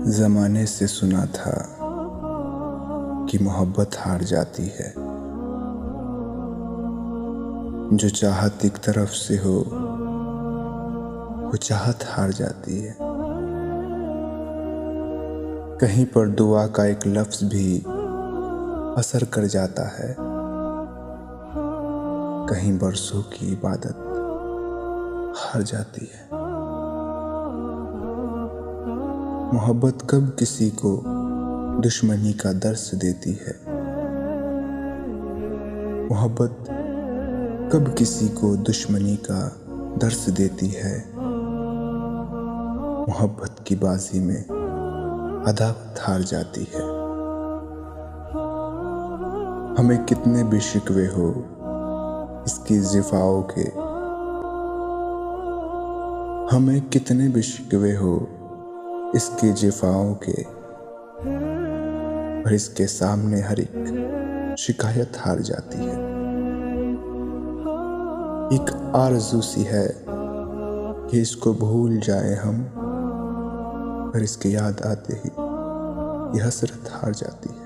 ज़माने से सुना था कि मोहब्बत हार जाती है। जो चाहत एक तरफ से हो वो चाहत हार जाती है। कहीं पर दुआ का एक लफ्ज़ भी असर कर जाता है, कहीं बरसों की इबादत हार जाती है। मोहब्बत कब किसी को दुश्मनी का दर्स देती है। मोहब्बत कब किसी को दुश्मनी का दर्स देती है। मोहब्बत की बाजी में अदावत हार जाती है। हमें कितने भी शिकवे हो इसकी जिफाओं के, हमें कितने भी शिकवे हो इसके जिफाओं के, और इसके सामने हर एक शिकायत हार जाती है। एक आरज़ू सी है कि इसको भूल जाए हम, पर इसकी याद आते ही ये हसरत हार जाती है।